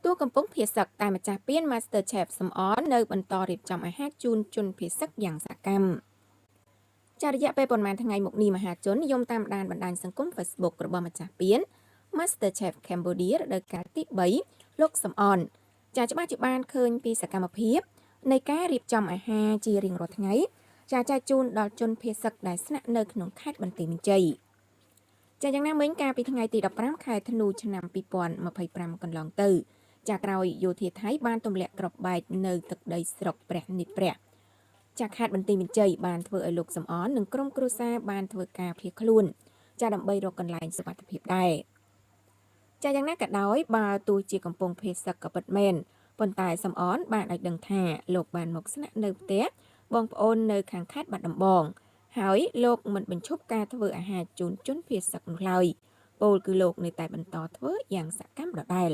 តួកំពុងភាសកតែម្ចាស់ពាន MasterChef សំអននៅបន្តរៀបចំអាហារជូនជនភាសកយ៉ាងសកម្មចារយៈពេលប្រហែលថ្ងៃមកនេះមហាជននិយមតាមដានបណ្ដាញសង្គម Facebook របស់ម្ចាស់ពាន MasterChef Cambodia រដូវកាលទី3លោកសំអនចាច្បាស់ជាបានឃើញពីសកម្មភាពនៃការរៀបចំអាហារជារៀងរាល់ថ្ងៃចែកជូនដល់ជនភាសកដែលស្នាក់នៅក្នុងខេត្តបន្ទាយមានជ័យចាយ៉ាងណាមិញកាលពីថ្ងៃទី15ខែធ្នូឆ្នាំ2025កន្លងទៅចាក្រោយយោធាថៃបានទម្លាក់គ្រាប់បែកនៅទឹកដីស្រុកព្រះនិព្រាសចាខេត្តបន្ទាយមានជ័យបានធ្វើឲ្យលោកសំអននិងក្រុមគ្រួសារបានធ្វើការភៀសខ្លួនចាដើម្បីរកកន្លែងសុវត្ថិភាពដែរចាយ៉ាងណាក៏ដោយបើទោះជាកំពុងភេសកក៏ពិតមែនប៉ុន្តែសំអនបានឲ្យដឹងថាលោកបានមកស្នាក់នៅផ្ទះបងប្អូននៅខាងខេត្តបាត់ដំបងហើយលោកមិនបញ្ឈប់ការធ្វើអាហារជូនជនភេសកនោះឡើយពោលគឺលោកនៅតែបន្តធ្វើយ៉ាងសកម្មដដែល